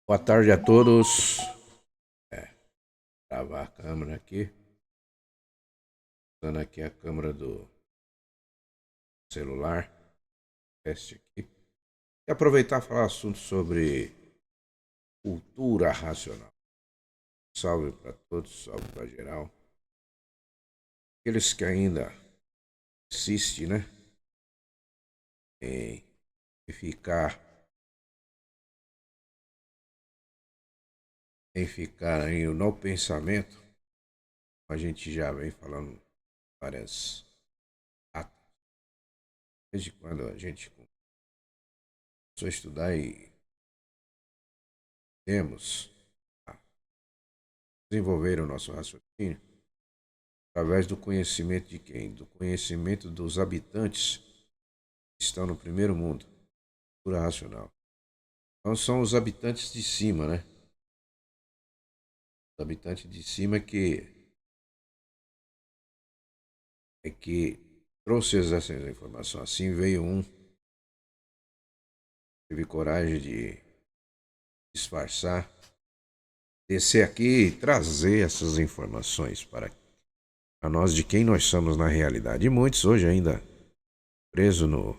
Boa tarde a todos. Travar a câmera aqui. Usando aqui a câmera do celular. Teste aqui. E aproveitar e falar assunto sobre cultura racional. Salve para todos, salve para geral. Aqueles que ainda insistem, né? Em ficar. Em ficar aí no pensamento. A gente já vem falando várias. Desde quando a gente começou a estudar e temos a desenvolver o nosso raciocínio através do conhecimento de quem? Do conhecimento dos habitantes que estão no primeiro mundo, cultura racional. Então são os habitantes de cima, né? Os habitantes de cima que trouxe essa informação. Assim veio um, teve coragem de disfarçar, descer aqui e trazer essas informações para nós de quem nós somos na realidade. E muitos hoje ainda presos no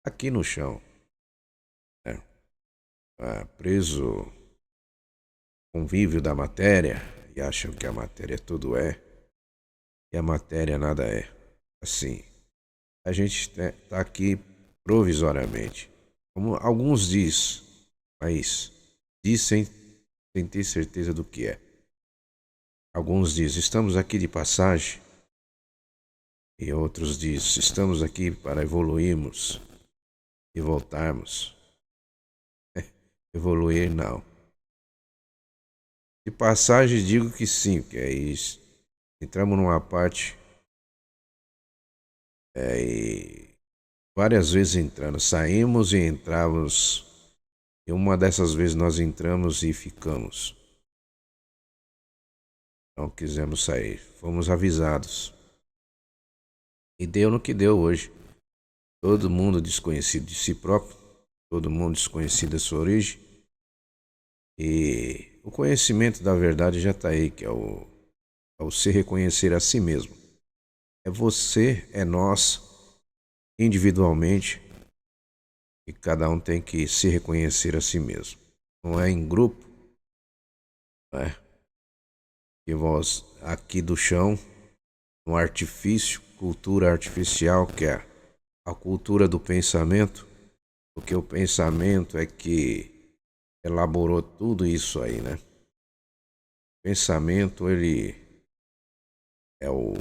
aqui no chão, né? Preso convívio da matéria e acham que a matéria tudo é e a matéria nada é. Assim, a gente está aqui provisoriamente, como alguns diz, mas diz sem ter certeza do que é. Alguns dizem, estamos aqui de passagem, e outros dizem, estamos aqui para evoluirmos e voltarmos. Evoluir não. De passagem digo que sim, que é isso. Entramos numa parte e várias vezes entrando, saímos e entrávamos. E uma dessas vezes nós entramos e ficamos. Não quisemos sair, fomos avisados. E deu no que deu hoje. Todo mundo desconhecido de si próprio, todo mundo desconhecido da sua origem. E o conhecimento da verdade já está aí, que é o se reconhecer a si mesmo. É você, é nós, individualmente, e cada um tem que se reconhecer a si mesmo. Não é em grupo, não é? Que vós, aqui do chão, um artifício, cultura artificial, que é a cultura do pensamento, porque o pensamento é que elaborou tudo isso aí, né? O pensamento, ele é o,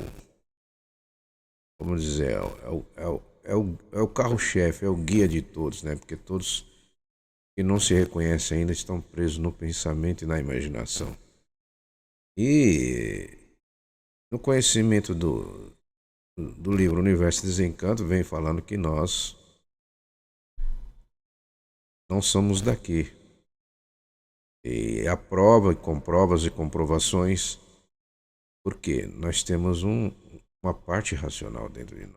vamos dizer, é o carro-chefe, é o guia de todos, né? Porque todos que não se reconhecem ainda estão presos no pensamento e na imaginação. E no conhecimento do livro Universo Desencanto, vem falando que nós não somos daqui. E a prova, com provas e comprovações, porque nós temos uma parte racional dentro de nós.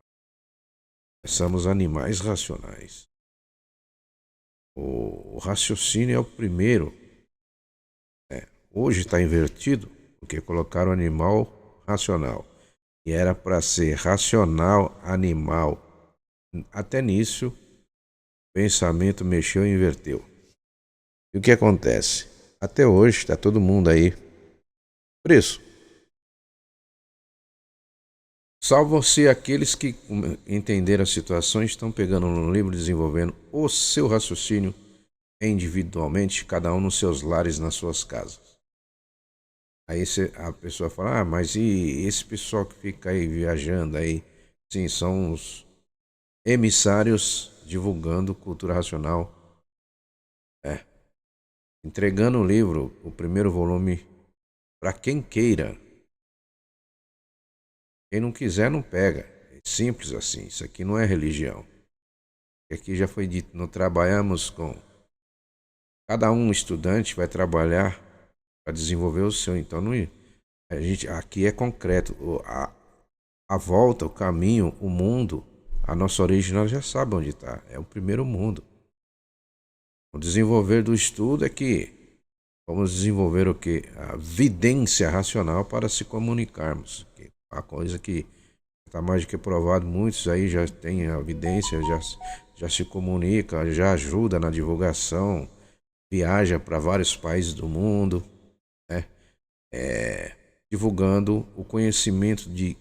Nós somos animais racionais. O raciocínio é o primeiro. Hoje está invertido, porque colocaram animal racional. E era para ser racional animal. Até nisso, o pensamento mexeu e inverteu. E o que acontece? Até hoje está todo mundo aí preso. Salvam-se aqueles que entenderam a situação e estão pegando no livro, desenvolvendo o seu raciocínio individualmente, cada um nos seus lares, nas suas casas. Aí a pessoa fala, mas e esse pessoal que fica aí viajando aí? Sim, são os emissários divulgando cultura racional. Entregando o livro, o primeiro volume, para quem queira. Quem não quiser, não pega. É simples assim. Isso aqui não é religião. Aqui já foi dito, não trabalhamos com. Cada um estudante vai trabalhar para desenvolver o seu. Então, não, a gente, aqui é concreto. A volta, o caminho, o mundo, a nossa origem, nós já sabemos onde está. É o primeiro mundo. O desenvolver do estudo é que vamos desenvolver o quê? A vidência racional para se comunicarmos. A coisa que está mais do que provado, muitos aí já têm a vidência, já se comunica, já ajuda na divulgação, viaja para vários países do mundo, né? Divulgando o conhecimento de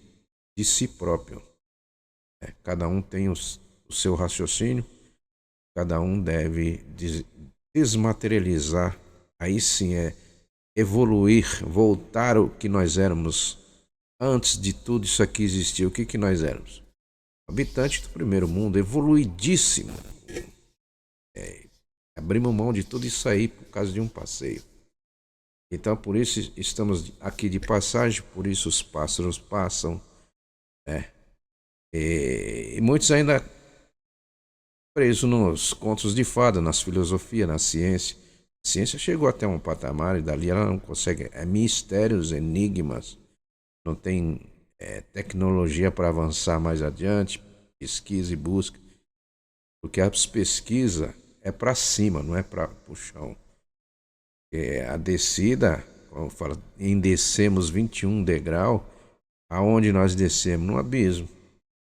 si próprio. Cada um tem o seu raciocínio, cada um deve desmaterializar, aí sim evoluir, voltar ao que nós éramos antes de tudo isso aqui existir. O que nós éramos? Habitante do primeiro mundo, evoluidíssimo. Abrimos mão de tudo isso aí por causa de um passeio. Então, por isso estamos aqui de passagem, por isso os pássaros passam, né? E muitos ainda presos nos contos de fada, nas filosofias, na ciência. A ciência chegou até um patamar e dali ela não consegue. Mistérios, enigmas, não tem tecnologia para avançar mais adiante, pesquisa e busca. Porque a pesquisa é para cima, não é para o chão. A descida, como fala, em descemos 21 degrau, aonde nós descemos? No abismo.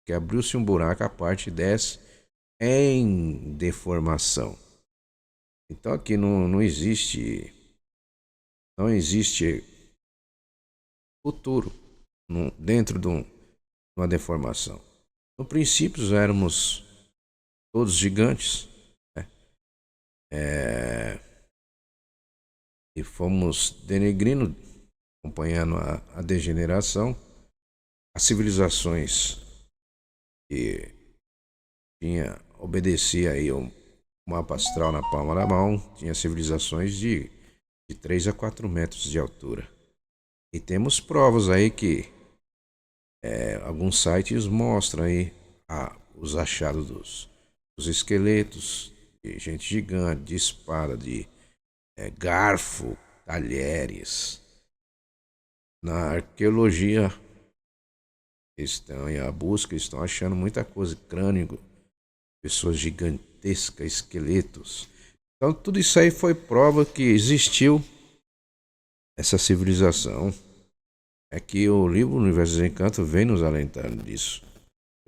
Que abriu-se um buraco, a parte desce em deformação. Então aqui não existe futuro dentro de uma deformação. No princípio éramos todos gigantes, né? E fomos denegrindo, acompanhando a degeneração, as civilizações que obedecia aí um mapa astral na palma da mão, tinha civilizações de 3 a 4 metros de altura. E temos provas aí que alguns sites mostram aí os achados dos esqueletos de gente gigante, de espada, de garfo, talheres. Na arqueologia estão em a busca, estão achando muita coisa, crânio, pessoas gigantescas, esqueletos. Então tudo isso aí foi prova que existiu essa civilização. É que o livro Universo dos Encantos vem nos alentando disso.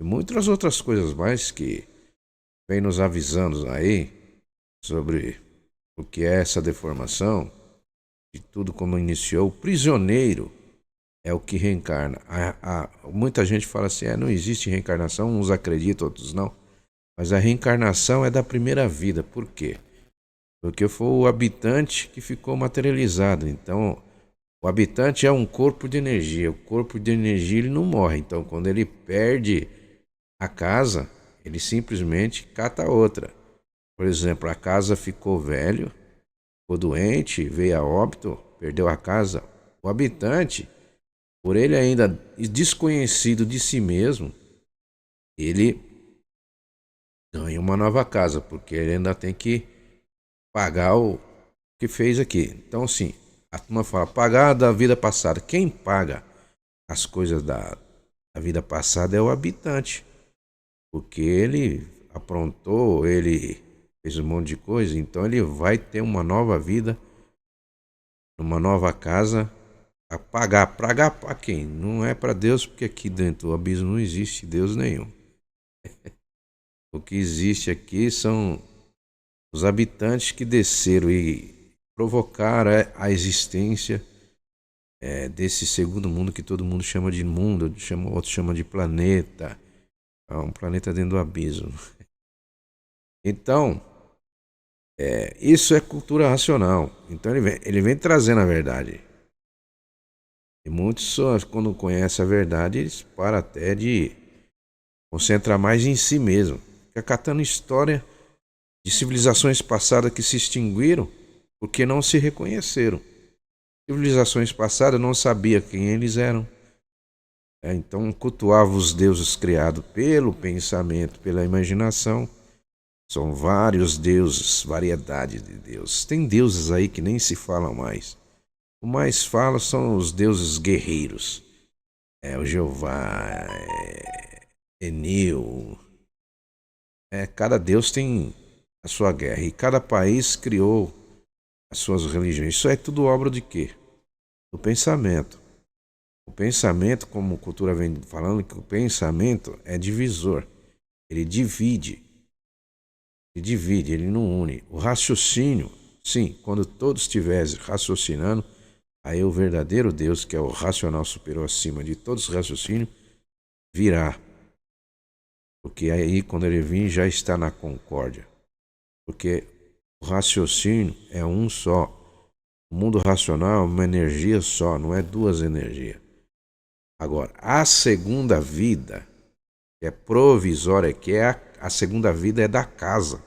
E muitas outras coisas mais que vem nos avisando aí sobre o que é essa deformação, de tudo como iniciou. O prisioneiro é o que reencarna. Muita gente fala assim, não existe reencarnação, uns acreditam, outros não. Mas a reencarnação é da primeira vida. Por quê? Porque foi o habitante que ficou materializado. Então, o habitante é um corpo de energia. O corpo de energia ele não morre. Então, quando ele perde a casa, ele simplesmente cata outra. Por exemplo, a casa ficou velho, ficou doente, veio a óbito, perdeu a casa. O habitante, por ele ainda desconhecido de si mesmo, ele ganha uma nova casa, porque ele ainda tem que pagar o que fez aqui. Então, assim, a turma fala, pagar da vida passada. Quem paga as coisas da vida passada é o habitante. Porque ele aprontou, ele fez um monte de coisa, então ele vai ter uma nova vida, uma nova casa a pagar. Pagar para quem? Não é para Deus, porque aqui dentro do abismo não existe Deus nenhum. O que existe aqui são os habitantes que desceram e provocaram a existência desse segundo mundo que todo mundo chama de mundo, outro chama de planeta. É um planeta dentro do abismo. Então, isso é cultura racional. Então ele vem trazendo a verdade. E muitos, quando conhecem a verdade, eles param até de concentrar mais em si mesmo. Fica catando história de civilizações passadas que se extinguiram porque não se reconheceram. Civilizações passadas não sabiam quem eles eram. Então cultuavam os deuses criados pelo pensamento, pela imaginação. São vários deuses, variedade de deuses. Tem deuses aí que nem se falam mais. O mais fala são os deuses guerreiros. O Jeová, Enil. Cada deus tem a sua guerra. E cada país criou as suas religiões. Isso é tudo obra de quê? Do pensamento. O pensamento, como a cultura vem falando, que o pensamento é divisor. Ele divide. Ele divide, ele não une. O raciocínio, sim, quando todos estiverem raciocinando, aí o verdadeiro Deus, que é o racional superior acima de todos os raciocínios, virá. Porque aí, quando ele vir, já está na concórdia. Porque o raciocínio é um só. O mundo racional é uma energia só, não é duas energias. Agora, a segunda vida, que é provisória, que é a segunda vida é da casa.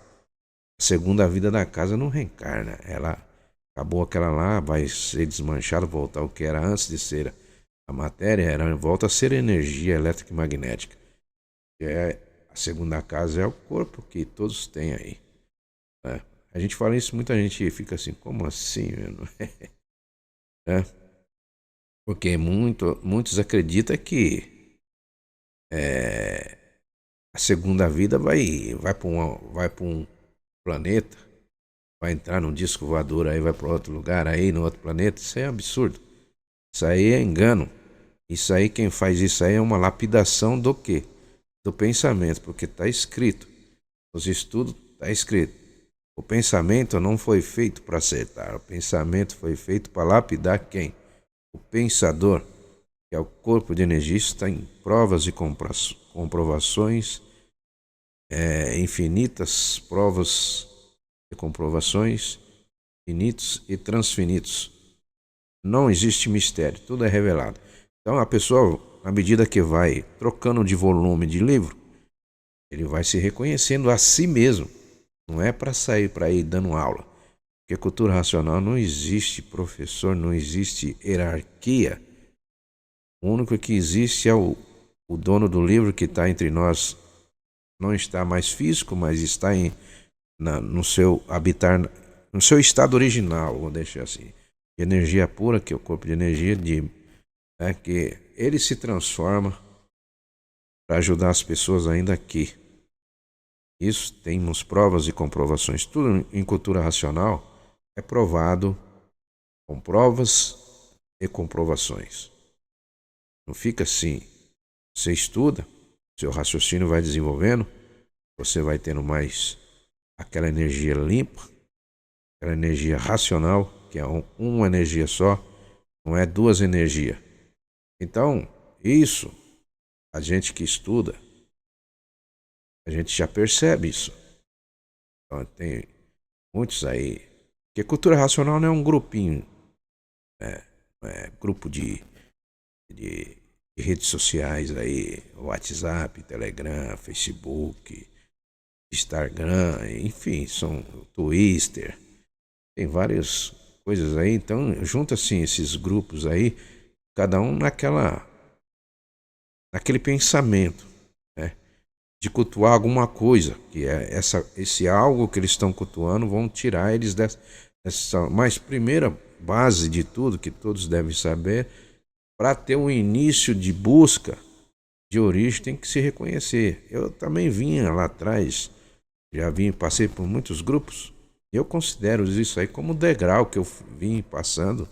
A segunda vida da casa não reencarna. Ela acabou aquela lá, vai ser desmanchada, voltar ao que era antes de ser a matéria, ela volta a ser energia elétrica e magnética. A segunda casa é o corpo que todos têm aí. Né? A gente fala isso, muita gente fica assim, como assim, mano? É, porque muitos acreditam que a segunda vida vai para um planeta, vai entrar num disco voador, aí vai para outro lugar, aí no outro planeta. Isso é absurdo. Isso aí é engano. Isso aí, quem faz isso aí é uma lapidação do quê? Do pensamento, porque está escrito. Os estudos está escrito. O pensamento não foi feito para acertar. O pensamento foi feito para lapidar quem? O pensador, que é o corpo de energia, está em provas e comprovações, infinitas provas e comprovações, finitos e transfinitos. Não existe mistério, tudo é revelado. Então a pessoa, à medida que vai trocando de volume de livro, ele vai se reconhecendo a si mesmo. Não é para sair para ir dando aula. Porque cultura racional não existe professor, não existe hierarquia. O único que existe é o dono do livro que está entre nós. Não está mais físico, mas está no seu habitar, no seu estado original, vou deixar assim. De energia pura, que é o corpo de energia, que ele se transforma para ajudar as pessoas ainda aqui. Isso temos provas e comprovações. Tudo em cultura racional é provado com provas e comprovações. Não fica assim. Você estuda, seu raciocínio vai desenvolvendo, você vai tendo mais aquela energia limpa, aquela energia racional, que é uma energia só, não é duas energias. Então, isso, a gente que estuda, a gente já percebe isso. Então, tem muitos aí. Porque cultura racional não é um grupinho, né? Grupo de redes sociais aí, WhatsApp, Telegram, Facebook, Instagram, enfim, são Twitter, tem várias coisas aí. Então, junta assim esses grupos aí, cada um naquele pensamento, né? De cultuar alguma coisa, que é esse algo que eles estão cultuando, vão tirar eles dessa. Mas primeira base de tudo, que todos devem saber, para ter um início de busca de origem, tem que se reconhecer. Eu também vinha lá atrás, passei por muitos grupos, eu considero isso aí como degrau que eu vim passando,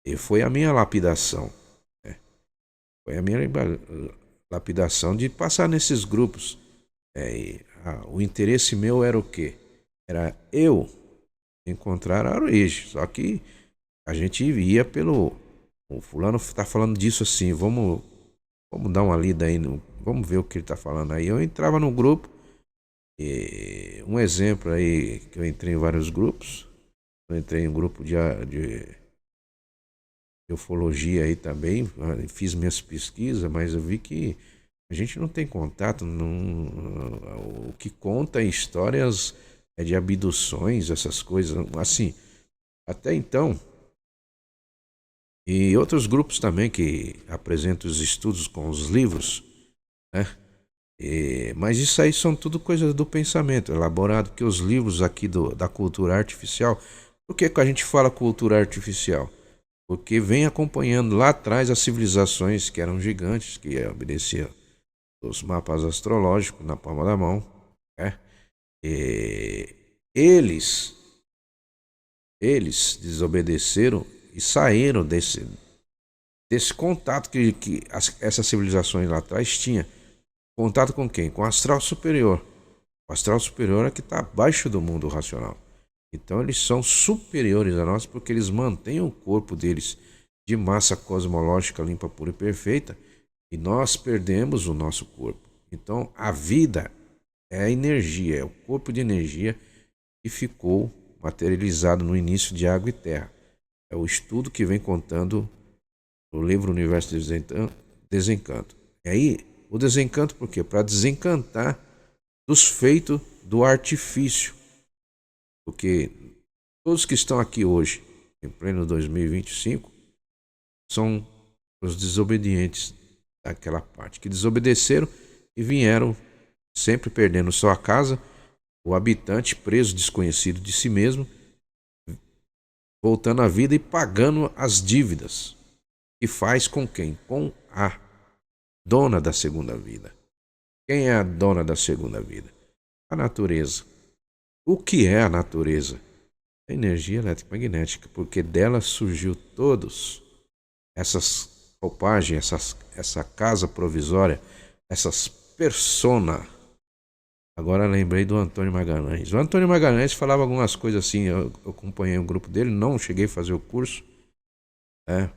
e foi a minha lapidação. Né? Foi a minha lapidação de passar nesses grupos. O interesse meu era o quê? Era eu encontrar a origem. Só que a gente ia pelo. O fulano está falando disso assim, vamos dar uma lida aí, vamos ver o que ele está falando aí. Eu entrava no grupo, e um exemplo aí, que eu entrei em vários grupos. Eu entrei em um grupo de ufologia aí também, fiz minhas pesquisas, mas eu vi que a gente não tem contato, o que conta em histórias é de abduções, essas coisas, assim, até então. E outros grupos também que apresentam os estudos com os livros, né? Mas isso aí são tudo coisas do pensamento elaborado, que os livros aqui da cultura artificial. Por que a gente fala cultura artificial? Porque vem acompanhando lá atrás as civilizações que eram gigantes, que obedeciam os mapas astrológicos na palma da mão, né? Eles, eles desobedeceram e saíram desse contato que essas civilizações lá atrás tinham. Contato com quem? Com o astral superior. O astral superior é que está abaixo do mundo racional. Então eles são superiores a nós porque eles mantêm o corpo deles de massa cosmológica limpa, pura e perfeita, e nós perdemos o nosso corpo. Então a vida é a energia, é o corpo de energia que ficou materializado no início de água e terra. É o estudo que vem contando no livro Universo Desencanto. E aí, o desencanto por quê? Para desencantar dos feitos do artifício. Porque todos que estão aqui hoje, em pleno 2025, são os desobedientes daquela parte, que desobedeceram e vieram sempre perdendo sua casa, o habitante preso, desconhecido de si mesmo, voltando à vida e pagando as dívidas. E faz com quem? Com a dona da segunda vida. Quem é a dona da segunda vida? A natureza. O que é a natureza? A energia eletromagnética, porque dela surgiu todos essas roupagens, essa casa provisória, essas persona. Agora lembrei do Antônio Magalhães. O Antônio Magalhães falava algumas coisas assim, eu acompanhei o grupo dele, não cheguei a fazer o curso,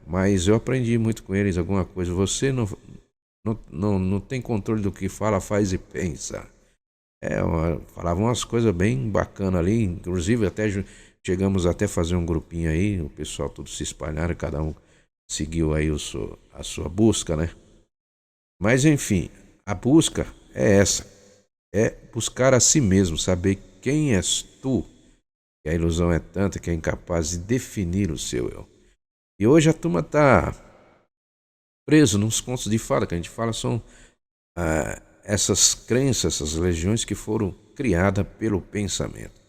mas eu aprendi muito com eles alguma coisa. Você não tem controle do que fala, faz e pensa. Falavam umas coisas bem bacanas ali, inclusive até chegamos até a fazer um grupinho aí, o pessoal tudo se espalharam, cada um seguiu aí a sua busca, né? Mas enfim, a busca é essa, é buscar a si mesmo, saber quem és tu, que a ilusão é tanta que é incapaz de definir o seu eu. E hoje a turma tá preso nos contos de fada, que a gente fala são essas crenças, essas religiões que foram criadas pelo pensamento.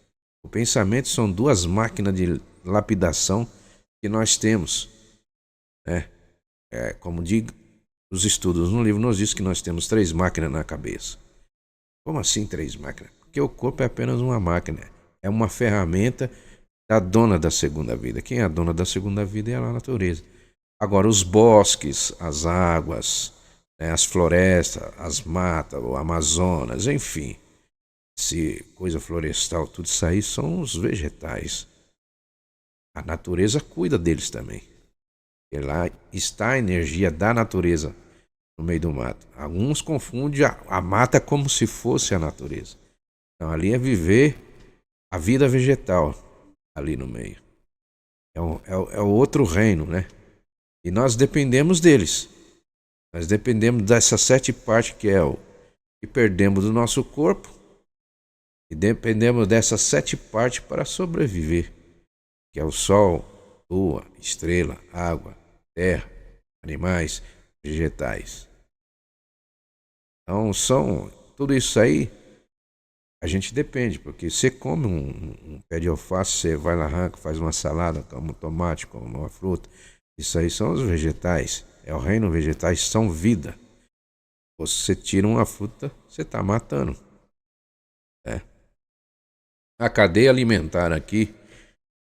O pensamento são duas máquinas de lapidação que nós temos, né? Como digo, os estudos no livro nos diz que nós temos 3 máquinas na cabeça. Como assim 3 máquinas? Porque o corpo é apenas uma máquina, é uma ferramenta da dona da segunda vida. Quem é a dona da segunda vida é a natureza. Agora, os bosques, as águas, né, as florestas, as matas, o Amazonas, enfim, se coisa florestal, tudo isso aí são os vegetais. A natureza cuida deles também. E lá está a energia da natureza no meio do mato. Alguns confundem a mata como se fosse a natureza. Então ali é viver a vida vegetal ali no meio. É o outro reino, né? E nós dependemos deles. Nós dependemos dessas 7 partes que é o que perdemos do nosso corpo. E dependemos dessas 7 partes para sobreviver. Que é o sol, lua, estrela, água, terra, animais, vegetais. Então são tudo isso aí a gente depende, porque você come um pé de alface, você vai lá, arranca, faz uma salada, come um tomate, come uma fruta. Isso aí são os vegetais. É o reino vegetais, são vida. Você tira uma fruta, você está matando. Né? A cadeia alimentar aqui,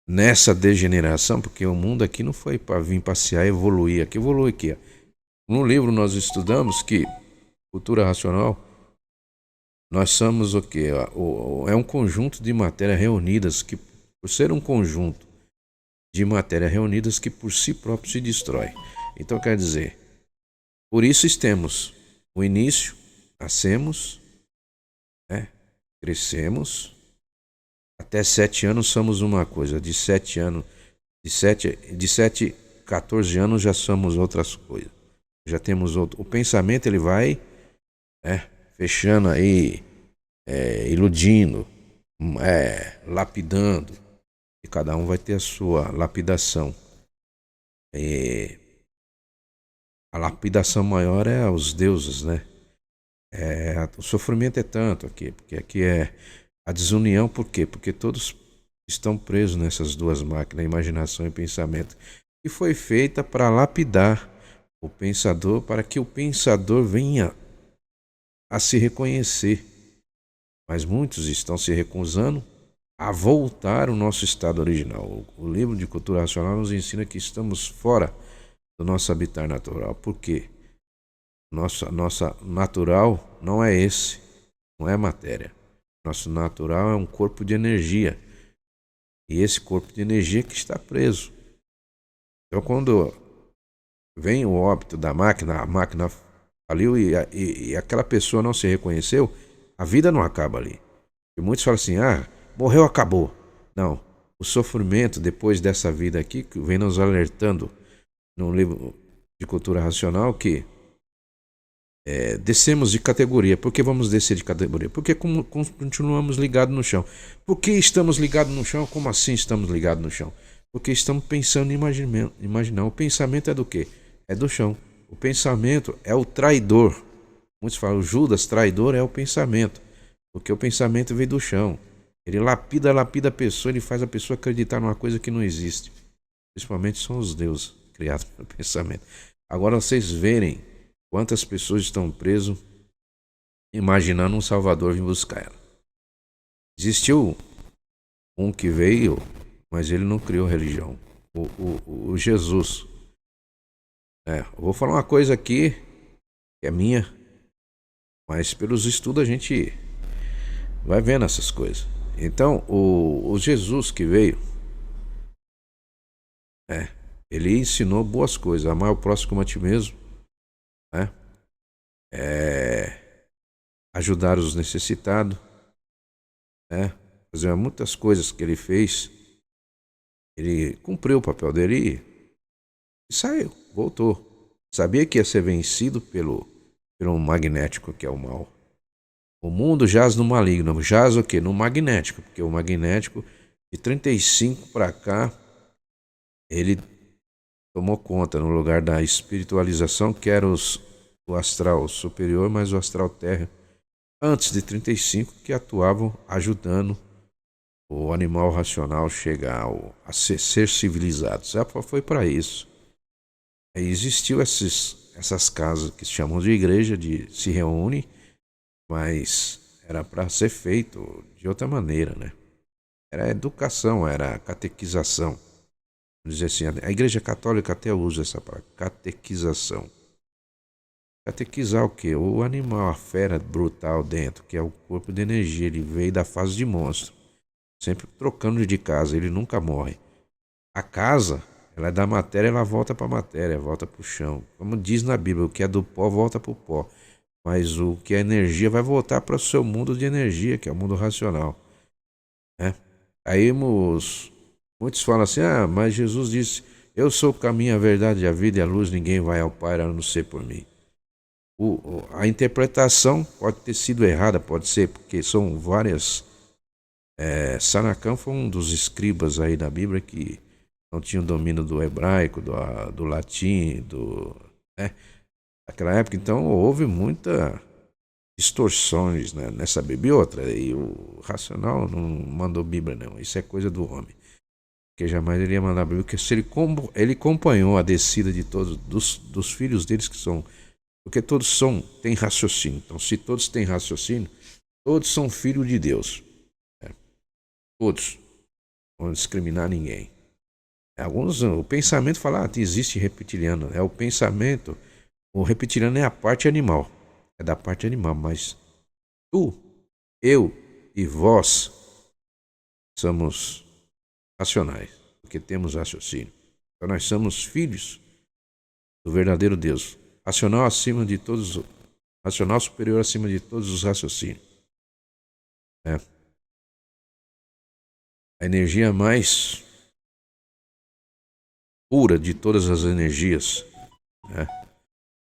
nessa degeneração, porque o mundo aqui não foi para vir passear e evoluir. Aqui evolui aqui. No livro nós estudamos que cultura racional, nós somos o quê? É um conjunto de matérias reunidas que, por ser um conjunto de matérias reunidas que por si próprio se destrói. Então quer dizer, por isso temos o início, nascemos, né? Crescemos, até 7 anos somos uma coisa, de 7 anos, de 7 a 14 anos já somos outras coisas. Já temos outro. O pensamento ele vai, né, fechando aí, iludindo, lapidando. E cada um vai ter a sua lapidação. A lapidação maior é os deuses, né? O sofrimento é tanto aqui, porque aqui é a desunião, por quê? Porque todos estão presos nessas duas máquinas, imaginação e pensamento, que foi feita para lapidar o pensador, para que o pensador venha a se reconhecer. Mas muitos estão se recusando a voltar ao nosso estado original. O livro de cultura racional nos ensina que estamos fora do nosso habitat natural. Por quê? Nossa natural não é esse, não é matéria. Nosso natural é um corpo de energia. E esse corpo de energia que está preso. Então, quando vem o óbito da máquina, a máquina faliu e aquela pessoa não se reconheceu, a vida não acaba ali. E muitos falam assim, morreu, acabou. Não, o sofrimento depois dessa vida aqui, que vem nos alertando no livro de cultura racional, que descemos de categoria. Por que vamos descer de categoria? Porque continuamos ligados no chão. Por que estamos ligados no chão? Como assim estamos ligados no chão? Porque estamos pensando em imaginar. O pensamento é do quê? É do chão. O pensamento é o traidor. Muitos falam, Judas, traidor é o pensamento. Porque o pensamento vem do chão. Ele lapida a pessoa, ele faz a pessoa acreditar numa coisa que não existe. Principalmente são os deuses criados pelo pensamento. Agora vocês verem quantas pessoas estão presas imaginando um Salvador vir buscar ela. Existiu um que veio, mas ele não criou religião. O Jesus. Eu vou falar uma coisa aqui que é minha, mas pelos estudos a gente vai vendo essas coisas. Então, o Jesus que veio, ele ensinou boas coisas. Amar o próximo como a ti mesmo, né? Ajudar os necessitados, né? Fazer muitas coisas que ele fez. Ele cumpriu o papel dele e saiu, voltou. Sabia que ia ser vencido pelo magnético, que é o mal. O mundo jaz no maligno. Jaz o quê? No magnético. Porque o magnético, de 35 para cá, ele tomou conta no lugar da espiritualização, que era o astral superior, mas o astral terra, antes de 35, que atuavam ajudando o animal racional chegar a ser civilizado. Foi para isso. Aí existiu essas casas que se chamam de igreja, se reúne, mas era para ser feito de outra maneira, né? Era educação, era catequização. Vamos dizer assim, a igreja católica até usa essa palavra, catequização. Catequizar o quê? O animal, a fera brutal dentro, que é o corpo de energia, ele veio da fase de monstro. Sempre trocando de casa, ele nunca morre. A casa, ela é da matéria, ela volta para a matéria, volta para o chão. Como diz na Bíblia, o que é do pó volta para o pó. Mas o que é energia vai voltar para o seu mundo de energia, que é o mundo racional. Né? Aí muitos falam assim, mas Jesus disse, eu sou o caminho, a verdade, a vida e a luz, ninguém vai ao Pai a não ser por mim. A interpretação pode ter sido errada, pode ser, porque são várias... Sanacan foi um dos escribas aí da Bíblia que não tinha o domínio do hebraico, do latim, naquela época. Então houve muitas distorções, né, nessa Bíblia. E outra, e o racional não mandou Bíblia não, isso é coisa do homem. Porque jamais ele ia mandar a Bíblia, porque se ele acompanhou a descida de todos, dos filhos deles que são... Porque todos têm raciocínio. Então se todos têm raciocínio, todos são filhos de Deus. Todos. Não vão discriminar ninguém. Alguns, o pensamento fala, existe reptiliano. O pensamento, o reptiliano é a parte animal. É da parte animal, mas tu, eu e vós somos racionais, porque temos raciocínio. Então nós somos filhos do verdadeiro Deus. Racional acima de todos, racional superior acima de todos os raciocínios. A energia mais pura de todas as energias, né?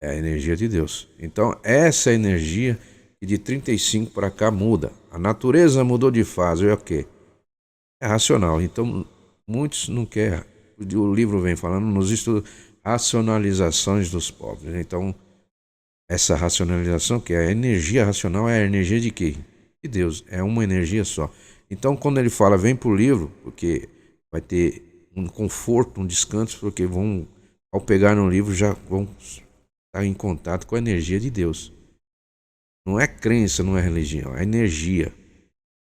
É a energia de Deus. Então, essa energia que de 35 para cá muda. A natureza mudou de fase. É o quê? É racional. Então, muitos não querem. O livro vem falando nos estudos racionalizações dos povos. Então, essa racionalização, que é a energia racional, é a energia de quê? De Deus. É uma energia só. Então, quando ele fala, vem para o livro, porque vai ter um conforto, um descanso, porque ao pegar no livro, já vão estar em contato com a energia de Deus. Não é crença, não é religião, é energia.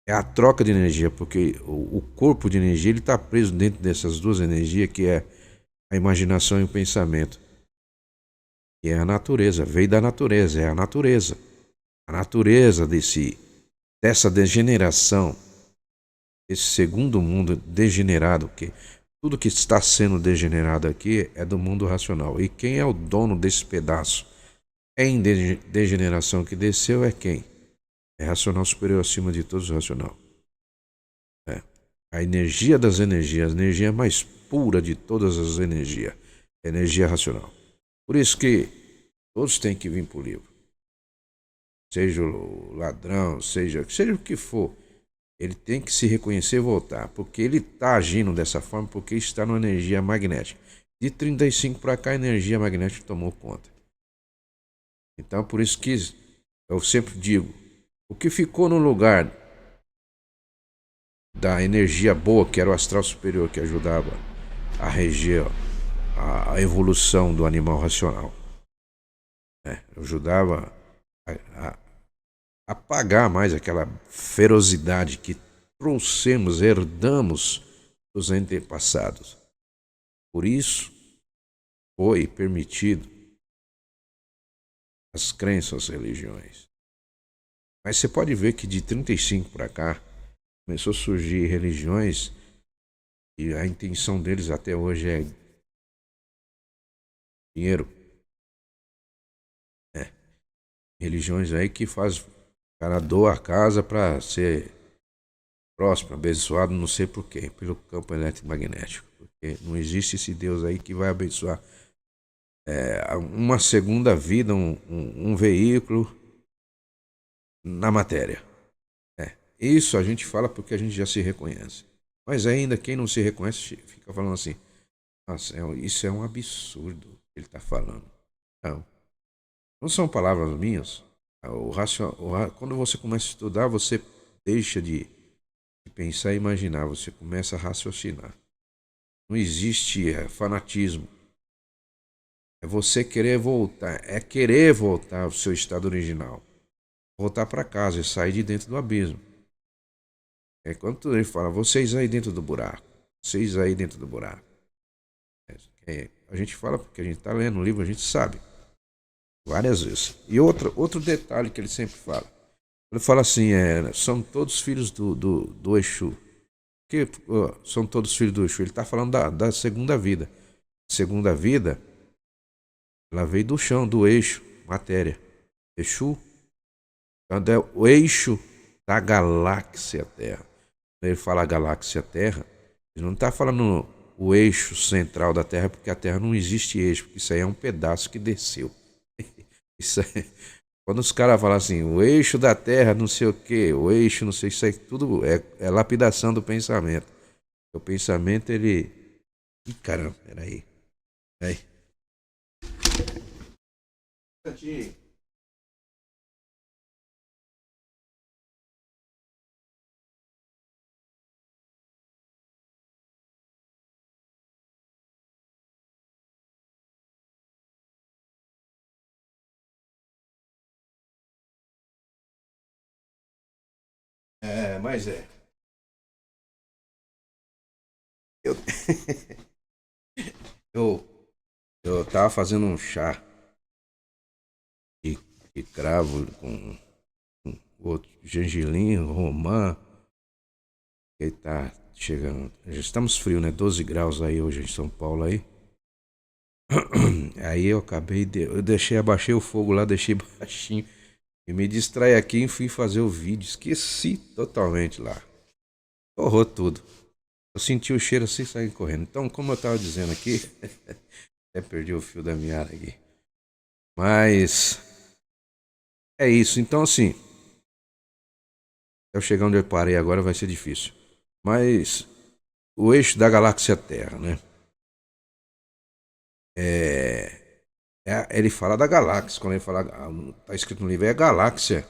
É a troca de energia, porque o corpo de energia ele está preso dentro dessas duas energias, que é a imaginação e o pensamento. E é a natureza, veio da natureza, é a natureza. A natureza dessa degeneração, esse segundo mundo degenerado, que tudo que está sendo degenerado aqui é do mundo racional. E quem é o dono desse pedaço em degeneração que desceu é quem? É racional superior acima de todos os racional. É. A energia das energias, a energia mais pura de todas as energias, é a energia racional. Por isso que todos têm que vir para o livro. Seja o ladrão, seja o que for, ele tem que se reconhecer e voltar, porque ele está agindo dessa forma porque está numa energia magnética. De 35 para cá, a energia magnética tomou conta. Então, por isso que eu sempre digo, o que ficou no lugar da energia boa, que era o astral superior, que ajudava a reger a evolução do animal racional, né? Ajudava a apagar mais aquela ferocidade que trouxemos, herdamos dos antepassados. Por isso foi permitido as crenças, as religiões. Mas você pode ver que de 35 para cá começou a surgir religiões e a intenção deles até hoje é dinheiro. É. Religiões aí que faz o cara doa a casa para ser próximo, abençoado, não sei por quê, pelo campo eletromagnético. Porque não existe esse Deus aí que vai abençoar uma segunda vida, um veículo na matéria. Isso a gente fala porque a gente já se reconhece. Mas ainda quem não se reconhece fica falando assim, nossa, isso é um absurdo que ele está falando. Não, não são palavras minhas. Quando você começa a estudar, você deixa de pensar e imaginar, você começa a raciocinar. Não existe fanatismo. É você querer voltar ao seu estado original. Voltar para casa e sair de dentro do abismo. É quando ele fala, vocês aí dentro do buraco. Vocês aí dentro do buraco. A gente fala porque a gente está lendo o livro, a gente sabe. Várias vezes. E outro detalhe que ele sempre fala. Ele fala assim, são todos filhos do Exu. Que são todos filhos do Exu. Ele está falando da segunda vida. Segunda vida, ela veio do chão, do eixo, matéria. Exu, quando é o eixo da galáxia Terra. Quando ele fala galáxia Terra, ele não está falando o eixo central da Terra, porque a Terra não existe eixo, porque isso aí é um pedaço que desceu. Isso aí, quando os caras falam assim, o eixo da Terra, não sei o que, o eixo, não sei, isso aí tudo é lapidação do pensamento. O pensamento, ele. Ih, caramba, peraí. Peraí. Mas é. Eu, eu, eu tava fazendo um chá de, de cravo com outro gengilim, romã, que tá chegando. Já estamos frios, né? 12 graus aí hoje em São Paulo aí. Aí eu eu deixei, abaixei o fogo lá, deixei baixinho. E me distrai aqui e fui fazer o vídeo. Esqueci totalmente lá. Torrou tudo. Eu senti o cheiro assim e saí correndo. Então, como eu tava dizendo aqui, até perdi o fio da meada aqui. Mas é isso. Então, assim, eu chegar onde eu parei agora vai ser difícil. Mas o eixo da galáxia Terra, né? Ele fala da galáxia. Quando ele fala, tá escrito no livro, é galáxia.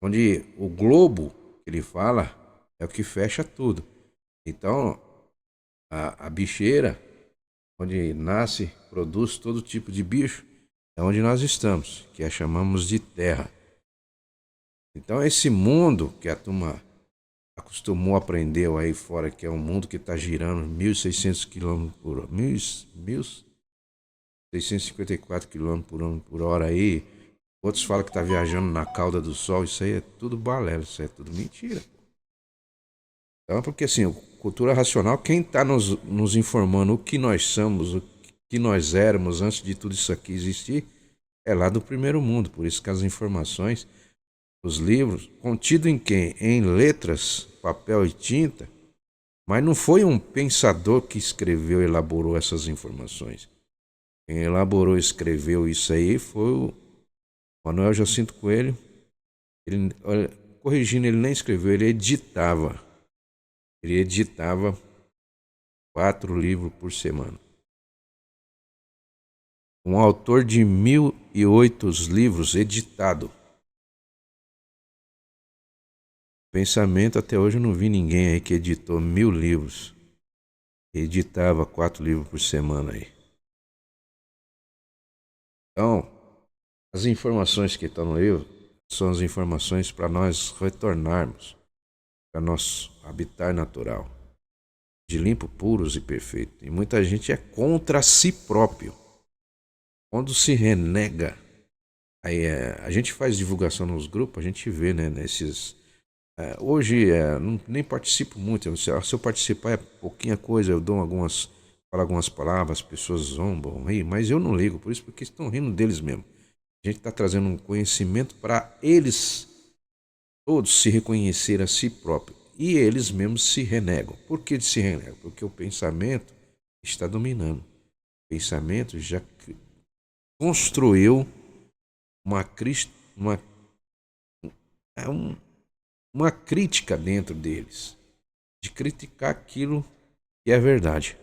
Onde o globo que ele fala é o que fecha tudo. Então, a bicheira, onde nasce, produz todo tipo de bicho, é onde nós estamos, que chamamos de Terra. Então, esse mundo que a turma acostumou, aprendeu aí fora que é um mundo que está girando 1.600 km por hora, 1.654 km por hora aí. Outros falam que está viajando na cauda do sol. Isso aí é tudo balela, isso aí é tudo mentira. Então, porque assim, cultura racional, quem está nos informando o que nós somos, o que nós éramos antes de tudo isso aqui existir, é lá do primeiro mundo. Por isso que as informações, os livros, contido em quem? Em letras, papel e tinta, mas não foi um pensador que escreveu, elaborou essas informações. Quem elaborou, escreveu isso aí foi o Manuel Jacinto Coelho. Ele, olha, corrigindo, ele nem escreveu, ele editava. Ele editava 4 livros por semana. Um autor de 1.008 livros editado. Pensamento, até hoje eu não vi ninguém aí que editou 1.000 livros. Editava 4 livros por semana aí. Então, as informações que estão no livro são as informações para nós retornarmos para nosso habitat natural, de limpo, puros e perfeito. E muita gente é contra si próprio. Quando se renega, aí a gente faz divulgação nos grupos, a gente vê, né, nesses. Hoje nem participo muito. Se eu participar é pouquinha coisa, eu dou falo algumas palavras, as pessoas zombam aí, mas eu não ligo, por isso porque estão rindo deles mesmo. A gente está trazendo um conhecimento para eles todos se reconhecer a si próprio. E eles mesmos se renegam. Por que eles se renegam? Porque o pensamento está dominando. O pensamento já construiu uma, uma, uma crítica dentro deles. De criticar aquilo que é verdade.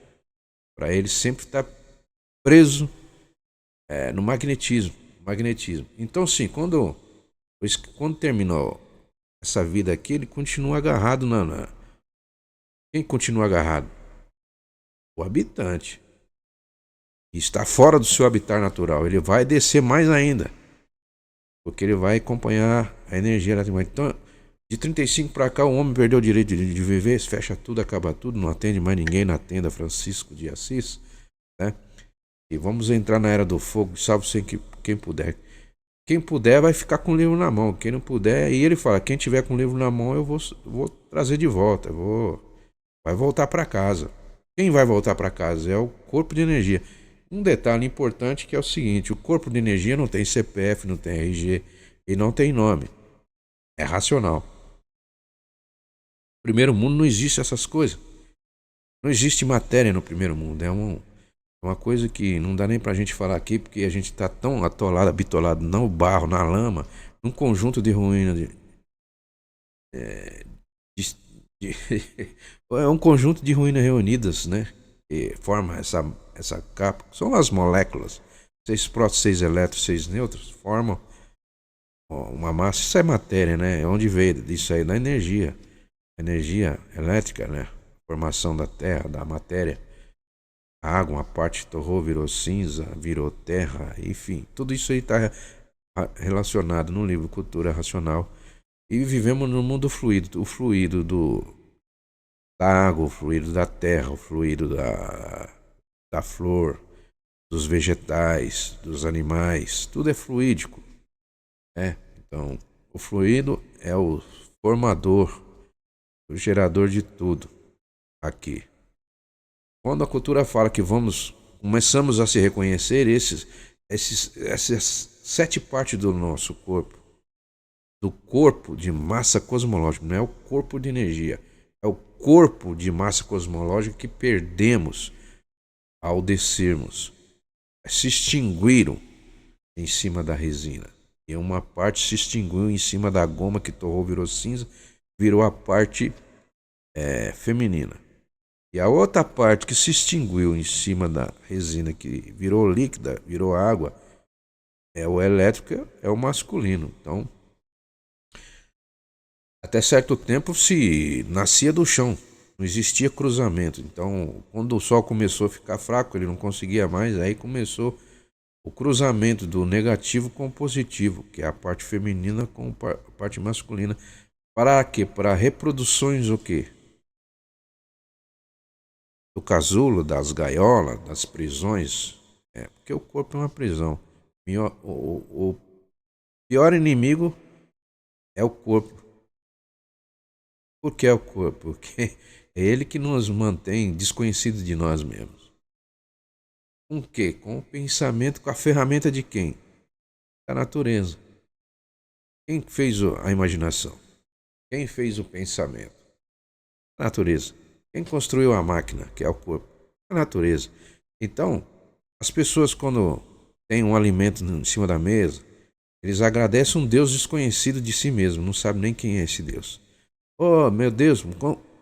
Para eles sempre estar preso no magnetismo. Então, sim, quando terminou essa vida aqui, ele continua agarrado Quem continua agarrado? O habitante. E está fora do seu habitat natural. Ele vai descer mais ainda. Porque ele vai acompanhar a energia relativa. Então, de 35 para cá, o homem perdeu o direito de viver, fecha tudo, acaba tudo, não atende mais ninguém na tenda Francisco de Assis, né? E vamos entrar na era do fogo, salve quem puder. Quem puder vai ficar com o livro na mão, quem não puder, e ele fala, quem tiver com o livro na mão eu vou trazer de volta, vai voltar para casa. Quem vai voltar para casa é o corpo de energia. Um detalhe importante que é o seguinte, o corpo de energia não tem CPF, não tem RG e não tem nome, é racional. No primeiro mundo não existe essas coisas, não existe matéria no primeiro mundo, é uma coisa que não dá nem pra gente falar aqui, porque a gente tá tão bitolado no barro, na lama, num conjunto de ruínas. É um conjunto de ruínas reunidas, né? Que forma essa capa. São as moléculas. 6 prótons, 6 elétrons, 6 nêutrons, formam uma massa. Isso é matéria, né? É onde veio disso aí, da energia. Energia elétrica, né? Formação da terra, da matéria. A água, uma parte torrou, virou cinza, virou terra, enfim, tudo isso aí está relacionado no livro Cultura Racional. E vivemos no mundo fluido, o fluido da água, o fluido da terra, o fluido da flor, dos vegetais, dos animais, tudo é fluídico, né? Então, o fluido é o formador, o gerador de tudo aqui. Quando a cultura fala que começamos a se reconhecer essas 7 partes do nosso corpo, do corpo de massa cosmológica, não é o corpo de energia, é o corpo de massa cosmológica que perdemos ao descermos, se extinguiram em cima da resina. E uma parte se extinguiu em cima da goma que torrou, virou cinza, virou a parte feminina. E a outra parte que se extinguiu em cima da resina, que virou líquida, virou água, é o elétrico, é o masculino. Então, até certo tempo se nascia do chão, não existia cruzamento. Então, quando o sol começou a ficar fraco, ele não conseguia mais, aí começou o cruzamento do negativo com o positivo, que é a parte feminina com a parte masculina, Para quê? Para reproduções o quê? Do casulo, das gaiolas, das prisões. Porque o corpo é uma prisão. O pior inimigo é o corpo. Por que é o corpo? Porque é ele que nos mantém desconhecidos de nós mesmos. Com o quê? Com o pensamento, com a ferramenta de quem? Da natureza. Quem fez a imaginação? Quem fez o pensamento? A natureza. Quem construiu a máquina, que é o corpo? A natureza. Então, as pessoas quando têm um alimento em cima da mesa, eles agradecem um Deus desconhecido de si mesmo, não sabe nem quem é esse Deus. Oh, meu Deus,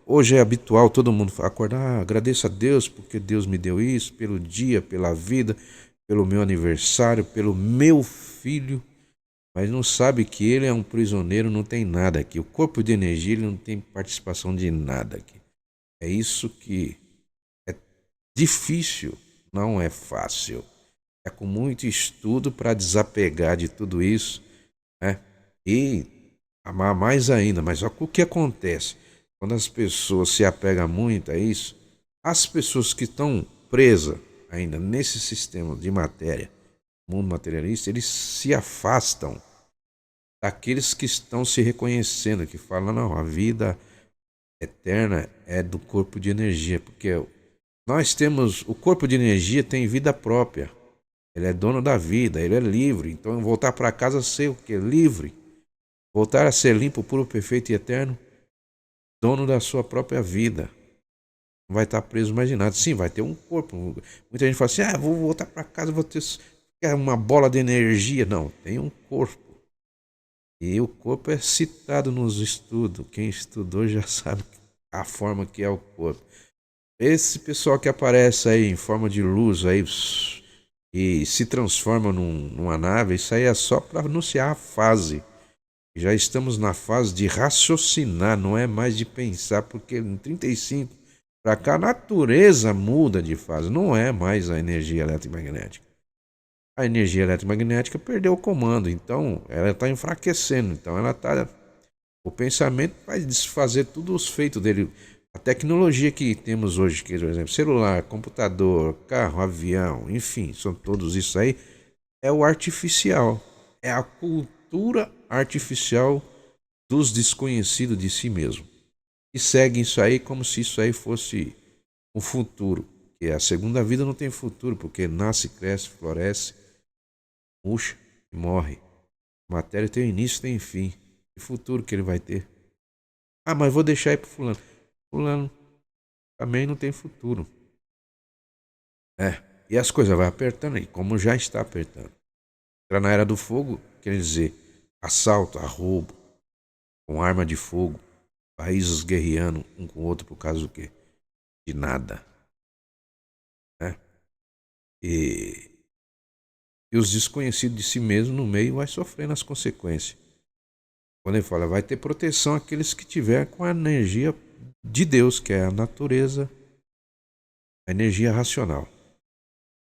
hoje é habitual todo mundo acordar, agradeço a Deus porque Deus me deu isso, pelo dia, pela vida, pelo meu aniversário, pelo meu filho, mas não sabe que ele é um prisioneiro, não tem nada aqui. O corpo de energia ele não tem participação de nada aqui. É isso que é difícil, não é fácil. É com muito estudo para desapegar de tudo isso, né? E amar mais ainda. Mas olha o que acontece quando as pessoas se apegam muito a isso. As pessoas que estão presas ainda nesse sistema de matéria, mundo materialista, eles se afastam daqueles que estão se reconhecendo, que falam, não, a vida eterna é do corpo de energia, porque nós temos, o corpo de energia tem vida própria. Ele é dono da vida, ele é livre. Então voltar para casa ser o que? Livre. Voltar a ser limpo, puro, perfeito e eterno, dono da sua própria vida. Não vai estar preso mais de nada. Sim, vai ter um corpo. Muita gente fala assim, vou voltar para casa, vou ter uma bola de energia. Não, tem um corpo. E o corpo é citado nos estudos. Quem estudou já sabe a forma que é o corpo. Esse pessoal que aparece aí em forma de luz aí e se transforma numa nave, isso aí é só para anunciar a fase. Já estamos na fase de raciocinar, não é mais de pensar, porque em 35 para cá a natureza muda de fase, não é mais a energia eletromagnética. A energia eletromagnética perdeu o comando, então ela está enfraquecendo, então ela está. O pensamento vai desfazer tudo os feitos dele. A tecnologia que temos hoje, que, por exemplo, celular, computador, carro, avião, enfim, são todos isso aí, é o artificial. É a cultura artificial dos desconhecidos de si mesmo. E seguem isso aí como se isso aí fosse um futuro. Que a segunda vida não tem futuro, porque nasce, cresce, floresce, murcha e morre. A matéria tem início, tem fim. Que futuro que ele vai ter? Mas vou deixar aí pro fulano. Fulano também não tem futuro. E as coisas vão apertando aí, como já está apertando. Entrar na era do fogo, quer dizer, assalto, roubo, com arma de fogo, países guerreando um com o outro por causa do quê? De nada. Né? E os desconhecidos de si mesmo no meio vai sofrendo as consequências. Quando ele fala, vai ter proteção aqueles que tiver com a energia de Deus, que é a natureza, a energia racional.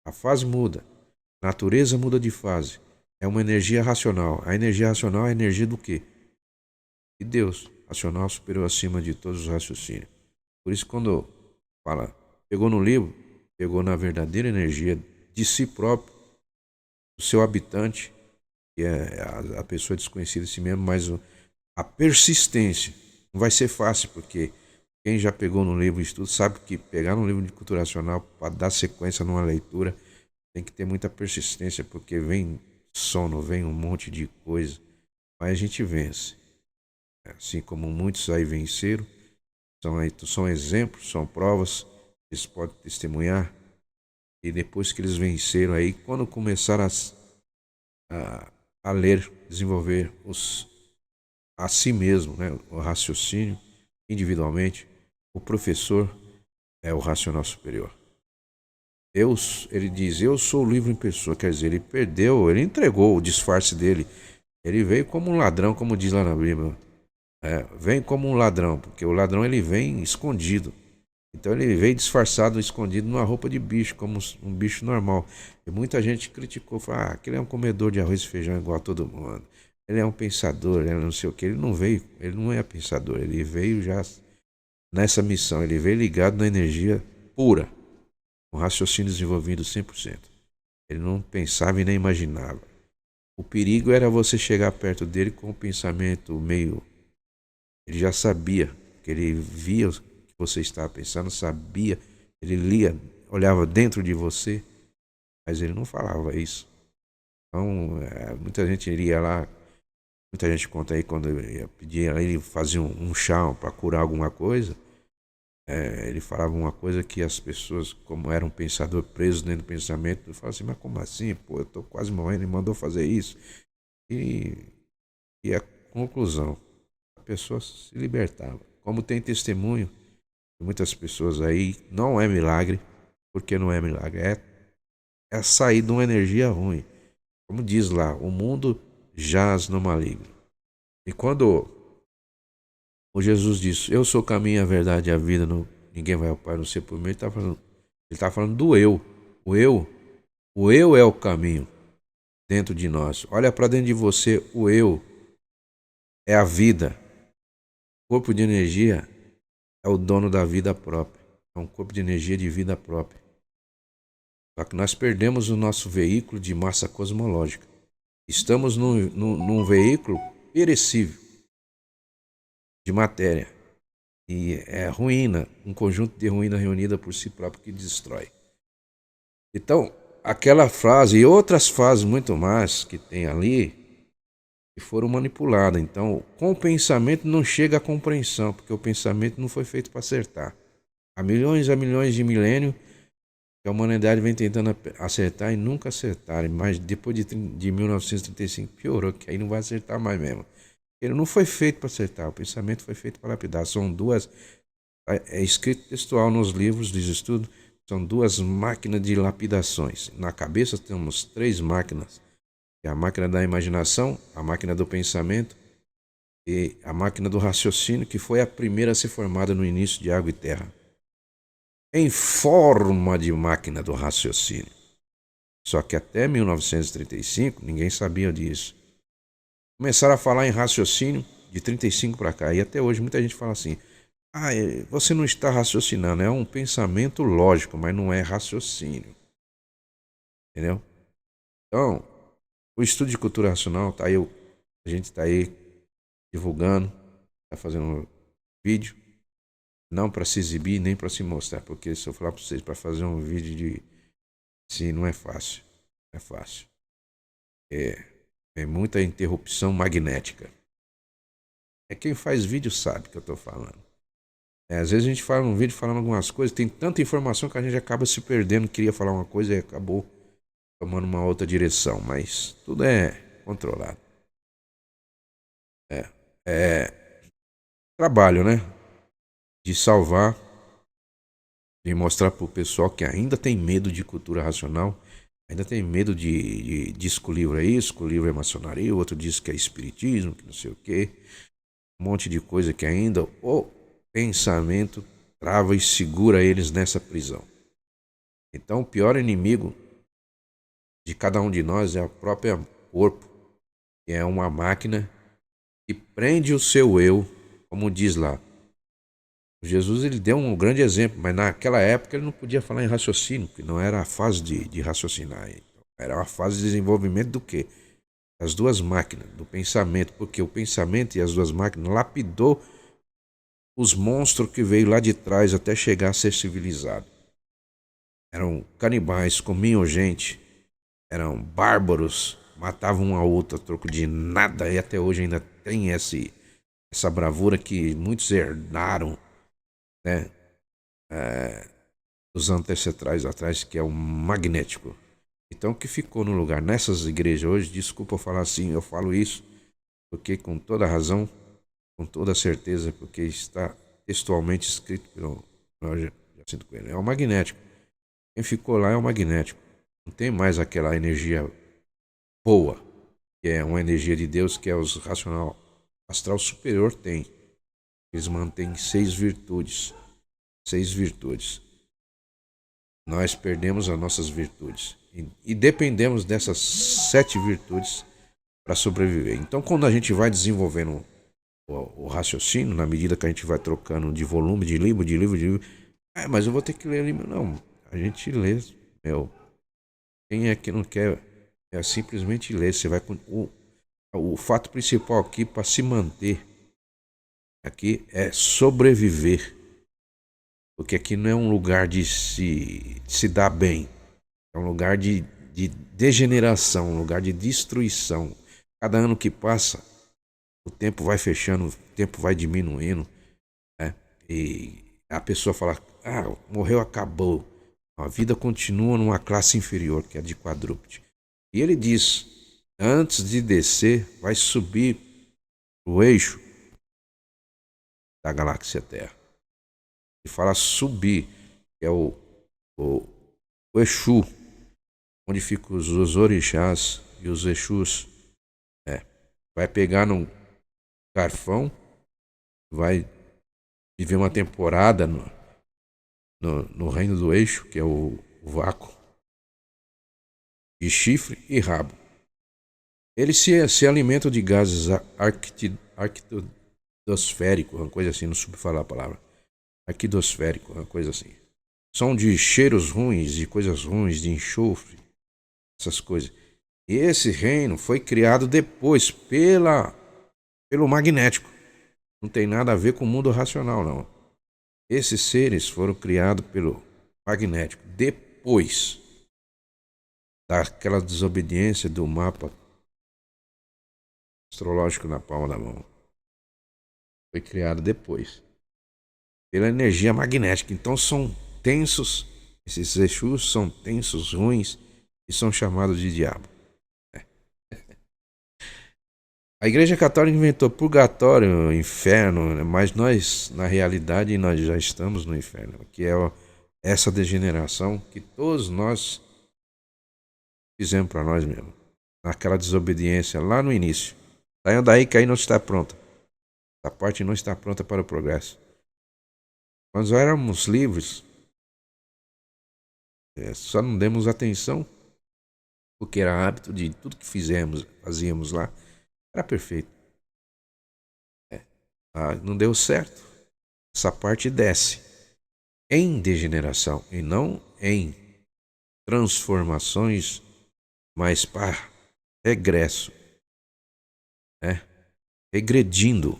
A fase muda, a natureza muda de fase. É uma energia racional. A energia racional é a energia do quê? De Deus, racional superior acima de todos os raciocínios. Por isso, quando fala, pegou no livro, pegou na verdadeira energia de si próprio, do seu habitante, que é a pessoa desconhecida de si mesmo, mas a persistência não vai ser fácil, porque quem já pegou no livro de estudo sabe que pegar no livro de cultura nacional para dar sequência numa leitura tem que ter muita persistência, porque vem sono, vem um monte de coisa, mas a gente vence. Assim como muitos aí venceram, são exemplos, são provas, eles podem testemunhar. E depois que eles venceram aí, quando começaram a ler, desenvolver a si mesmo, né, o raciocínio individualmente, o professor é o racional superior. Deus, ele diz, eu sou o livro em pessoa, quer dizer, ele perdeu, ele entregou o disfarce dele. Ele veio como um ladrão, como diz lá na Bíblia. Vem como um ladrão, porque o ladrão ele vem escondido. Então ele veio disfarçado, escondido numa roupa de bicho, como um bicho normal. E muita gente criticou, falou, aquele é um comedor de arroz e feijão igual a todo mundo. ele é um pensador, ele não sei o que. Ele não veio, ele não é pensador, ele veio já nessa missão, ele veio ligado na energia pura, com raciocínio desenvolvido 100%. Ele não pensava e nem imaginava. O perigo era você chegar perto dele com o pensamento meio... Ele já sabia, que ele via o que você estava pensando, sabia, ele lia, olhava dentro de você, mas ele não falava isso. Então, muita gente iria lá, muita gente conta aí quando ia pedir, ele fazia um chá para curar alguma coisa, ele falava uma coisa que as pessoas, como era um pensador preso dentro do pensamento, falavam assim, mas como assim? Pô, eu tô quase morrendo e mandou fazer isso. E, e a conclusão, a pessoa se libertava. Como tem testemunho de muitas pessoas aí, não é milagre, porque não é milagre, é sair de uma energia ruim. Como diz lá, o mundo jaz no maligno. E quando o Jesus disse, eu sou o caminho, a verdade e a vida, ninguém vai ao Pai não ser por mim, ele tá falando do eu. O eu, o eu é o caminho dentro de nós. Olha para dentro de você, o eu é a vida. O corpo de energia é o dono da vida própria. É um corpo de energia de vida própria. Só que nós perdemos o nosso veículo de massa cosmológica. Estamos num veículo perecível de matéria. E é ruína, um conjunto de ruína reunida por si próprio que destrói. Então, aquela frase e outras frases muito mais que tem ali, que foram manipuladas. Então, com o pensamento não chega à compreensão, porque o pensamento não foi feito para acertar. Há milhões de milênios que a humanidade vem tentando acertar e nunca acertaram. Mas depois de 1935 piorou, que aí não vai acertar mais mesmo. Ele não foi feito para acertar, o pensamento foi feito para lapidar. São duas, é escrito textual nos livros de estudo, são duas máquinas de lapidações. Na cabeça temos três máquinas, que é a máquina da imaginação, a máquina do pensamento e a máquina do raciocínio, que foi a primeira a ser formada no início de Água e Terra, em forma de máquina do raciocínio. Só que até 1935 ninguém sabia disso. Começaram a falar em raciocínio de 35 para cá. E até hoje muita gente fala assim, você não está raciocinando, é um pensamento lógico, mas não é raciocínio. Entendeu? Então, o estudo de cultura racional, tá aí, a gente está aí divulgando, está fazendo um vídeo, não para se exibir nem para se mostrar, porque se eu falar para vocês para fazer um vídeo sim, não é fácil. Não é fácil. É muita interrupção magnética. Quem faz vídeo sabe o que eu estou falando. Às vezes a gente fala um vídeo falando algumas coisas, tem tanta informação que a gente acaba se perdendo, queria falar uma coisa e acabou tomando uma outra direção, mas tudo é controlado. É trabalho, né? De salvar, de mostrar para o pessoal que ainda tem medo de cultura racional, ainda tem medo diz que o livro é isso, que o livro é maçonaria, o outro diz que é espiritismo, que não sei o quê. Um monte de coisa que ainda o pensamento trava e segura eles nessa prisão. Então, o pior inimigo de cada um de nós é o próprio corpo, que é uma máquina que prende o seu eu, como diz lá. Jesus ele deu um grande exemplo, mas naquela época ele não podia falar em raciocínio, porque não era a fase de raciocinar. Era uma fase de desenvolvimento do quê? As duas máquinas, do pensamento, porque o pensamento e as duas máquinas lapidou os monstros que veio lá de trás até chegar a ser civilizado. Eram canibais, comiam gente, eram bárbaros, matavam um ao outro a troco de nada e até hoje ainda tem essa bravura que muitos herdaram, né? Dos ancestrais atrás, que é o magnético. Então, o que ficou no lugar nessas igrejas hoje, desculpa eu falar assim, eu falo isso, porque com toda razão, com toda certeza, porque está textualmente escrito pelo Jacinto Coelho, é o magnético. Quem ficou lá é o magnético. Não tem mais aquela energia boa, que é uma energia de Deus, que é os racional astral superior tem. Eles mantêm 6 virtudes. 6 virtudes. Nós perdemos as nossas virtudes. E dependemos dessas 7 virtudes para sobreviver. Então, quando a gente vai desenvolvendo o raciocínio, na medida que a gente vai trocando de volume, de livro, mas eu vou ter que ler livro. Não, a gente lê, meu. Quem é que não quer simplesmente ler? Você vai o fato principal aqui para se manter aqui é sobreviver, porque aqui não é um lugar de se dar bem, é um lugar de degeneração, um lugar de destruição. Cada ano que passa, o tempo vai fechando, o tempo vai diminuindo, né? E a pessoa fala: ah, morreu, acabou. A vida continua numa classe inferior, que é de quadrúpede. E ele diz: antes de descer, vai subir o eixo da galáxia Terra. E fala subir, que é o, o Exu, onde ficam os orixás e os Exus. É. Vai pegar num garfão, vai viver uma temporada no reino do eixo, que é o vácuo, de chifre e rabo. Eles se alimentam de gases arquidosféricos, uma coisa assim, não soube falar a palavra. Arquidosférico, uma coisa assim. São de cheiros ruins, de coisas ruins, de enxofre, essas coisas. E esse reino foi criado depois pelo magnético. Não tem nada a ver com o mundo racional, não. Esses seres foram criados pelo magnético depois daquela desobediência do mapa astrológico na palma da mão. Foi criado depois pela energia magnética. Então são tensos, esses Exus são tensos, ruins e são chamados de diabo. A Igreja Católica inventou purgatório, inferno, mas nós, na realidade, nós já estamos no inferno, que é essa degeneração que todos nós fizemos para nós mesmos, naquela desobediência lá no início. Saiam daí que aí não está pronta. Essa parte não está pronta para o progresso. Quando éramos livres, só não demos atenção, porque era hábito de tudo que fazíamos lá, era perfeito. Não deu certo. Essa parte desce em degeneração e não em transformações, mas para regresso, né? Regredindo.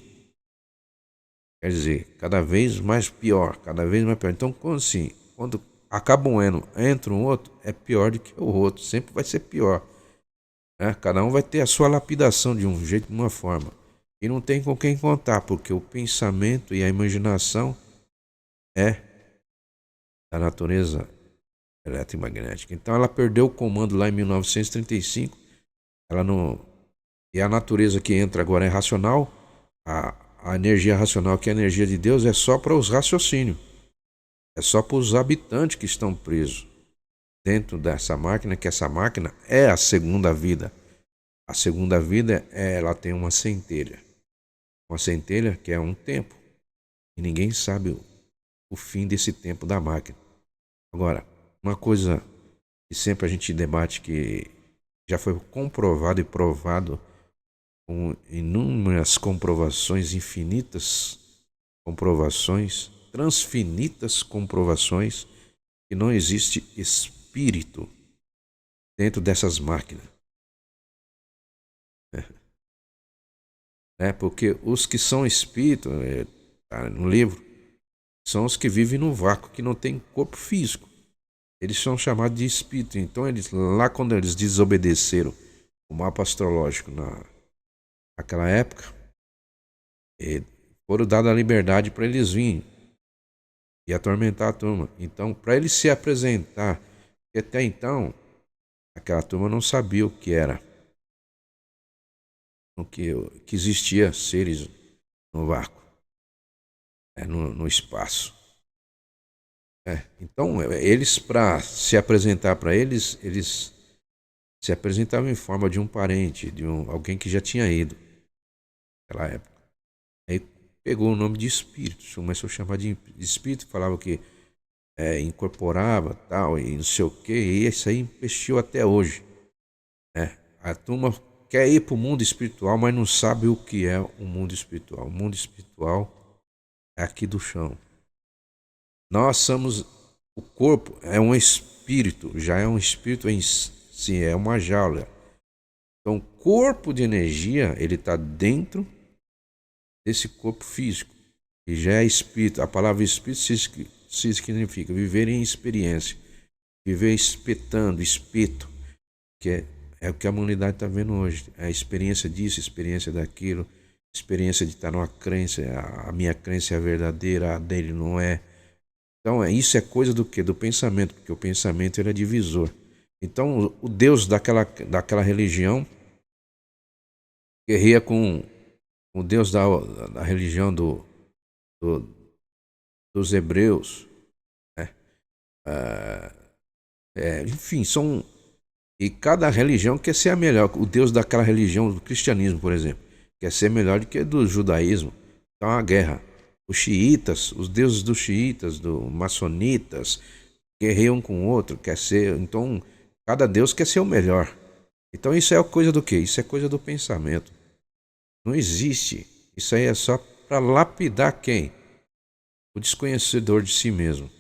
Quer dizer, cada vez mais pior, cada vez mais pior. Então, quando acaba um ano, entra um outro, é pior do que o outro, sempre vai ser pior. Né? Cada um vai ter a sua lapidação de um jeito, de uma forma. E não tem com quem contar, porque o pensamento e a imaginação é da natureza eletromagnética. Então ela perdeu o comando lá em 1935. Ela não. E a natureza que entra agora é racional. A energia racional, que é a energia de Deus, é só para os raciocínios. É só para os habitantes que estão presos dentro dessa máquina, que essa máquina é a segunda vida. A segunda vida, ela tem uma centelha. Uma centelha que é um tempo. E ninguém sabe o fim desse tempo da máquina. Agora, uma coisa que sempre a gente debate, que já foi comprovado e provado com inúmeras comprovações, infinitas comprovações, transfinitas comprovações, que não existe espírito dentro dessas máquinas. Porque os que são espírito, tá no livro, são os que vivem no vácuo, que não tem corpo físico. Eles são chamados de espírito. Então, lá quando eles desobedeceram o mapa astrológico naquela época, foram dada a liberdade para eles virem e atormentar a turma. Então, para eles se apresentar, porque até então, aquela turma não sabia o que era, que existia seres no vácuo, no espaço. Então, eles, para se apresentar para eles, eles se apresentavam em forma de um parente, alguém que já tinha ido naquela época. Aí pegou o nome de espírito, começou a chamar de espírito, falava que incorporava tal, e não sei o que, e isso aí investiu até hoje. A turma quer ir para o mundo espiritual, mas não sabe o que é o mundo espiritual. O mundo espiritual é aqui do chão. Nós somos, o corpo é um espírito, já é um espírito em si, é uma jaula. Então, o corpo de energia, ele está dentro desse corpo físico, que já é espírito. A palavra espírito se significa viver em experiência, viver espetando, espeto, que é o que a humanidade está vendo hoje. A experiência disso, a experiência daquilo, a experiência de estar numa crença, a minha crença é a verdadeira, a dele não é. Então, isso é coisa do quê? Do pensamento, porque o pensamento ele é divisor. Então, o Deus daquela religião guerreia com o Deus da religião dos hebreus, né? Enfim, e cada religião quer ser a melhor. O Deus daquela religião, do cristianismo, por exemplo, quer ser melhor do que do judaísmo. Então, é uma guerra. Os xiitas, os deuses dos xiitas, dos maçonitas, guerreiam um com o outro, quer ser. Então, cada deus quer ser o melhor. Então, isso é coisa do quê? Isso é coisa do pensamento. Não existe. Isso aí é só para lapidar quem? O desconhecedor de si mesmo.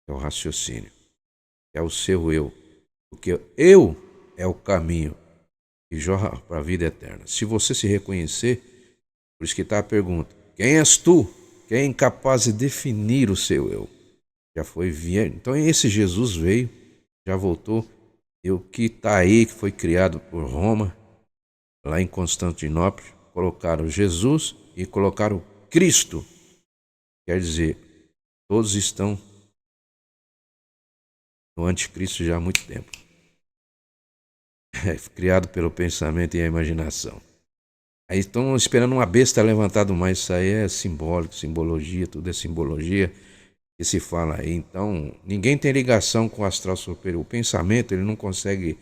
É o raciocínio. É o seu eu. Porque eu é o caminho que jorra para a vida eterna. Se você se reconhecer, por isso que está a pergunta: quem és tu? Que é incapaz de definir o seu eu. Já foi vindo. Então esse Jesus veio, já voltou. E o que está aí, que foi criado por Roma, lá em Constantinopla, colocaram Jesus e colocaram Cristo. Quer dizer, todos estão no anticristo já há muito tempo. Criado pelo pensamento e a imaginação. Aí estão esperando uma besta levantada, mas isso aí é simbólico, simbologia, tudo é simbologia que se fala aí. Então, ninguém tem ligação com o astral superior. O pensamento, ele não consegue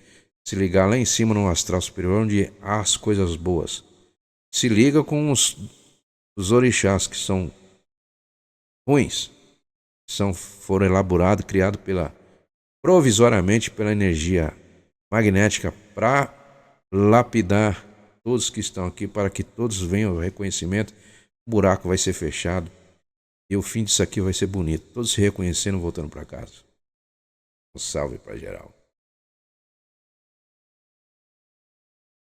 se ligar lá em cima no astral superior, onde há as coisas boas. Se liga com os orixás, que são ruins, foram elaborados, criados provisoriamente pela energia magnética para lapidar todos que estão aqui, para que todos venham ao reconhecimento. O buraco vai ser fechado e o fim disso aqui vai ser bonito. Todos se reconhecendo, voltando para casa. Um salve para geral.